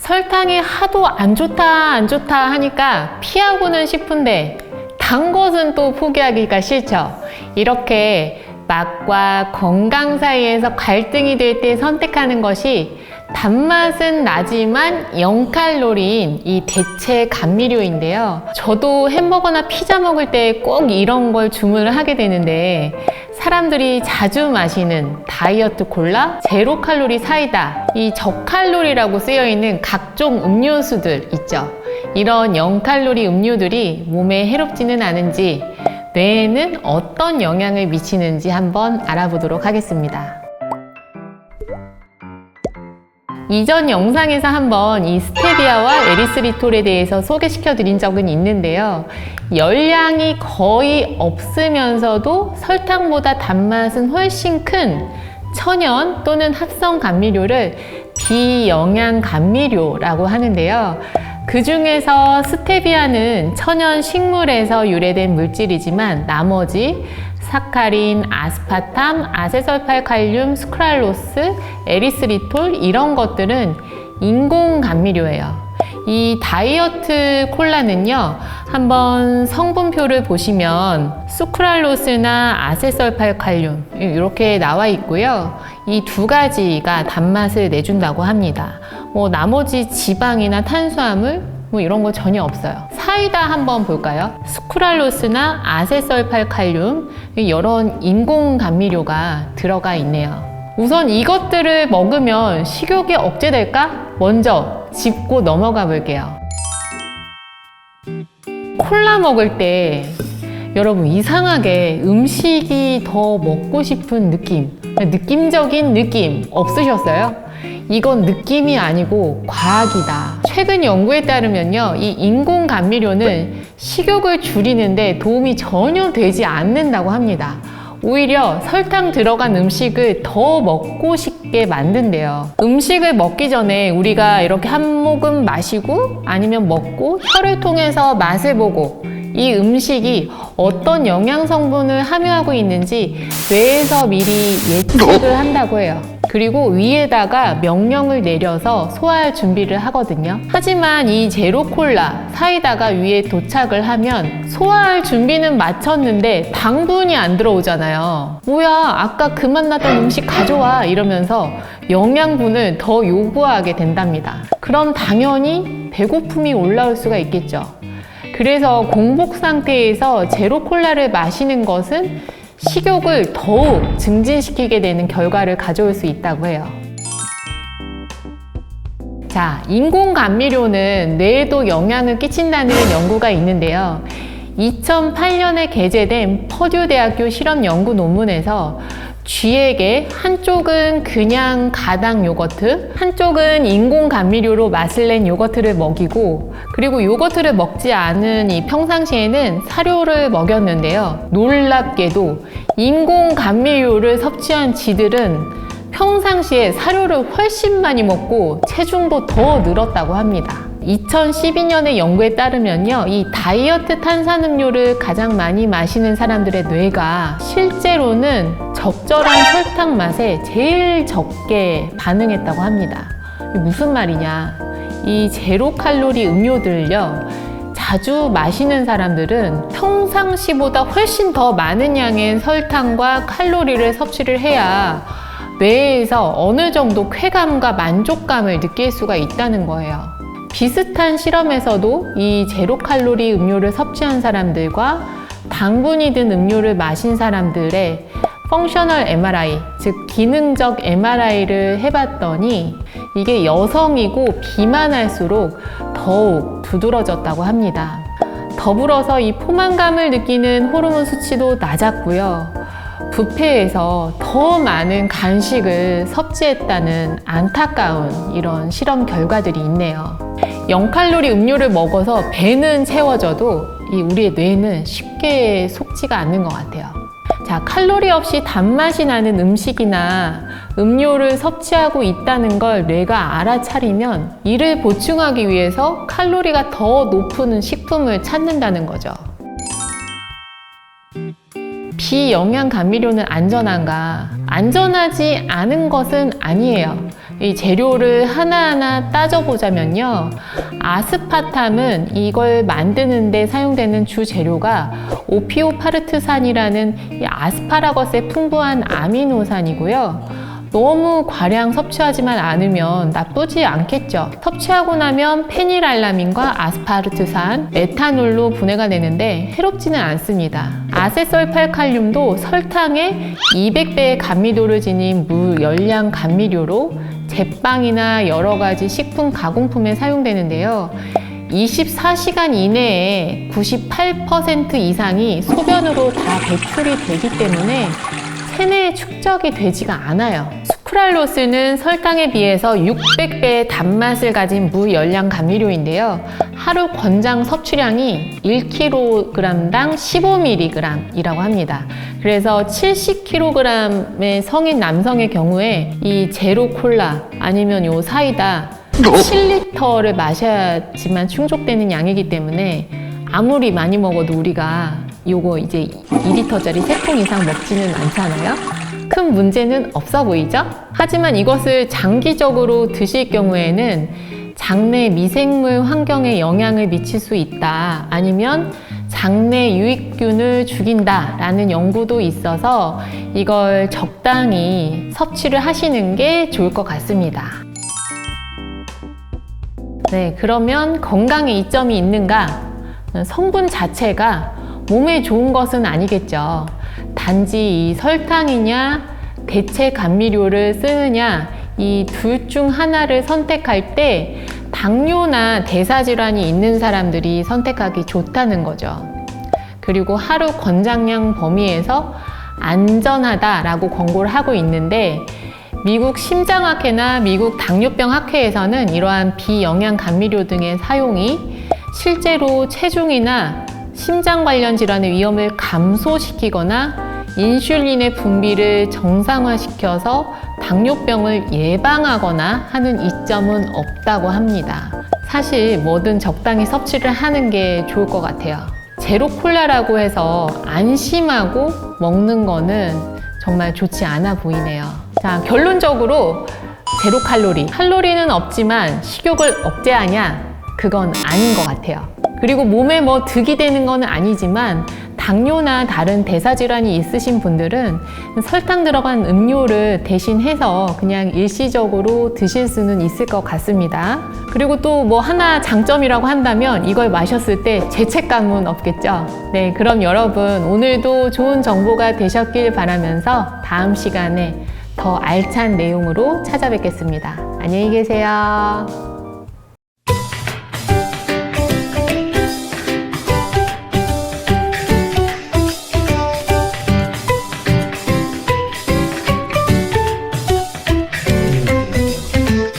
설탕이 하도 안 좋다 하니까 피하고는 싶은데 단 것은 또 포기하기가 싫죠. 이렇게 맛과 건강 사이에서 갈등이 될 때 선택하는 것이 단맛은 나지만 0칼로리인 이 대체 감미료인데요. 저도 햄버거나 피자 먹을 때 꼭 이런 걸 주문을 하게 되는데 사람들이 자주 마시는 다이어트 콜라, 제로 칼로리 사이다, 이 저칼로리라고 쓰여 있는 각종 음료수들 있죠. 이런 0칼로리 음료들이 몸에 해롭지는 않은지, 뇌에는 어떤 영향을 미치는지 한번 알아보도록 하겠습니다. 이전 영상에서 한번 이 스테비아와 에리스리톨에 대해서 소개시켜 드린 적은 있는데요. 열량이 거의 없으면서도 설탕보다 단맛은 훨씬 큰 천연 또는 합성 감미료를 비영양 감미료라고 하는데요. 그 중에서 스테비아는 천연 식물에서 유래된 물질이지만 나머지 사카린, 아스파탐, 아세설팔칼륨, 스크랄로스, 에리스리톨 이런 것들은 인공 감미료예요. 이 다이어트 콜라는요, 한번 성분표를 보시면 수크랄로스나 아세설팔칼륨 이렇게 나와 있고요. 이 두 가지가 단맛을 내준다고 합니다. 나머지 지방이나 탄수화물 이런 거 전혀 없어요. 사이다 한번 볼까요? 스크랄로스나 아세설팔칼륨 이런 인공 감미료가 들어가 있네요. 우선 이것들을 먹으면 식욕이 억제될까? 먼저 짚고 넘어가 볼게요. 콜라 먹을 때 여러분 이상하게 음식이 더 먹고 싶은 느낌, 느낌적인 느낌 없으셨어요? 이건 느낌이 아니고 과학이다. 최근 연구에 따르면요, 이 인공 감미료는 식욕을 줄이는데 도움이 전혀 되지 않는다고 합니다. 오히려 설탕 들어간 음식을 더 먹고 싶게 만든대요. 음식을 먹기 전에 우리가 이렇게 한 모금 마시고 아니면 먹고 혀를 통해서 맛을 보고 이 음식이 어떤 영양 성분을 함유하고 있는지 뇌에서 미리 예측을 한다고 해요. 그리고 위에다가 명령을 내려서 소화할 준비를 하거든요. 하지만 이 제로 콜라, 사이다가 위에 도착을 하면 소화할 준비는 마쳤는데 당분이 안 들어오잖아요. 뭐야, 아까 그 맛 나던 음식 가져와 이러면서 영양분을 더 요구하게 된답니다. 그럼 당연히 배고픔이 올라올 수가 있겠죠. 그래서 공복 상태에서 제로 콜라를 마시는 것은 식욕을 더욱 증진시키게 되는 결과를 가져올 수 있다고 해요. 자, 인공 감미료는 뇌에도 영향을 끼친다는 연구가 있는데요. 2008년에 게재된 퍼듀 대학교 실험 연구 논문에서 쥐에게 한쪽은 그냥 가당 요거트, 한쪽은 인공 감미료로 맛을 낸 요거트를 먹이고, 그리고 요거트를 먹지 않은 이 평상시에는 사료를 먹였는데요. 놀랍게도 인공 감미료를 섭취한 쥐들은 평상시에 사료를 훨씬 많이 먹고 체중도 더 늘었다고 합니다. 2012년의 연구에 따르면요, 이 다이어트 탄산음료를 가장 많이 마시는 사람들의 뇌가 실제로는 적절한 설탕 맛에 제일 적게 반응했다고 합니다. 이게 무슨 말이냐? 이 제로 칼로리 음료들을요, 자주 마시는 사람들은 평상시보다 훨씬 더 많은 양의 설탕과 칼로리를 섭취를 해야 뇌에서 어느 정도 쾌감과 만족감을 느낄 수가 있다는 거예요. 비슷한 실험에서도 이 제로 칼로리 음료를 섭취한 사람들과 당분이 든 음료를 마신 사람들의 펑셔널 MRI, 즉 기능적 MRI를 해봤더니 이게 여성이고 비만할수록 더욱 두드러졌다고 합니다. 더불어서 이 포만감을 느끼는 호르몬 수치도 낮았고요. 뷔페에서 더 많은 간식을 섭취했다는 안타까운 이런 실험 결과들이 있네요. 0칼로리 음료를 먹어서 배는 채워져도 우리의 뇌는 쉽게 속지가 않는 것 같아요. 자, 칼로리 없이 단맛이 나는 음식이나 음료를 섭취하고 있다는 걸 뇌가 알아차리면 이를 보충하기 위해서 칼로리가 더 높은 식품을 찾는다는 거죠. 비영양 감미료는 안전한가? 안전하지 않은 것은 아니에요. 이 재료를 하나하나 따져보자면요. 아스파탐은 이걸 만드는 데 사용되는 주 재료가 오피오파르트산이라는 이 아스파라거스에 풍부한 아미노산이고요. 너무 과량 섭취하지만 않으면 나쁘지 않겠죠. 섭취하고 나면 페닐알라민과 아스파르트산, 메탄올로 분해가 되는데 해롭지는 않습니다. 아세설팔칼륨도 설탕의 200배의 감미도를 지닌 무열량 감미료로 제빵이나 여러 가지 식품 가공품에 사용되는데요. 24시간 이내에 98% 이상이 소변으로 다 배출이 되기 때문에 체내에 축적이 되지가 않아요. 수크랄로스는 설탕에 비해서 600배의 단맛을 가진 무열량 감미료인데요. 하루 권장 섭취량이 1kg당 15mg이라고 합니다. 그래서 70kg의 성인 남성의 경우에 이 제로 콜라 아니면 요 사이다 7리터를 마셔야지만 충족되는 양이기 때문에 아무리 많이 먹어도 우리가 요거 이제 2리터짜리 3통 이상 먹지는 않잖아요. 큰 문제는 없어 보이죠? 하지만 이것을 장기적으로 드실 경우에는 장내 미생물 환경에 영향을 미칠 수 있다. 아니면 장내 유익균을 죽인다 라는 연구도 있어서 이걸 적당히 섭취를 하시는 게 좋을 것 같습니다. 네, 그러면 건강에 이점이 있는가? 성분 자체가 몸에 좋은 것은 아니겠죠. 단지 이 설탕이냐 대체 감미료를 쓰느냐 이 둘 중 하나를 선택할 때 당뇨나 대사질환이 있는 사람들이 선택하기 좋다는 거죠. 그리고 하루 권장량 범위에서 안전하다라고 권고를 하고 있는데 미국 심장학회나 미국 당뇨병 학회에서는 이러한 비영양 감미료 등의 사용이 실제로 체중이나 심장 관련 질환의 위험을 감소시키거나 인슐린의 분비를 정상화시켜서 당뇨병을 예방하거나 하는 이점은 없다고 합니다. 사실 뭐든 적당히 섭취를 하는 게 좋을 것 같아요. 제로 콜라라고 해서 안심하고 먹는 거는 정말 좋지 않아 보이네요. 자, 결론적으로 제로 칼로리. 칼로리는 없지만 식욕을 억제하냐? 그건 아닌 것 같아요. 그리고 몸에 뭐 득이 되는 건 아니지만 당뇨나 다른 대사질환이 있으신 분들은 설탕 들어간 음료를 대신해서 그냥 일시적으로 드실 수는 있을 것 같습니다. 그리고 또 뭐 하나 장점이라고 한다면 이걸 마셨을 때 죄책감은 없겠죠. 네, 그럼 여러분 오늘도 좋은 정보가 되셨길 바라면서 다음 시간에 더 알찬 내용으로 찾아뵙겠습니다. 안녕히 계세요.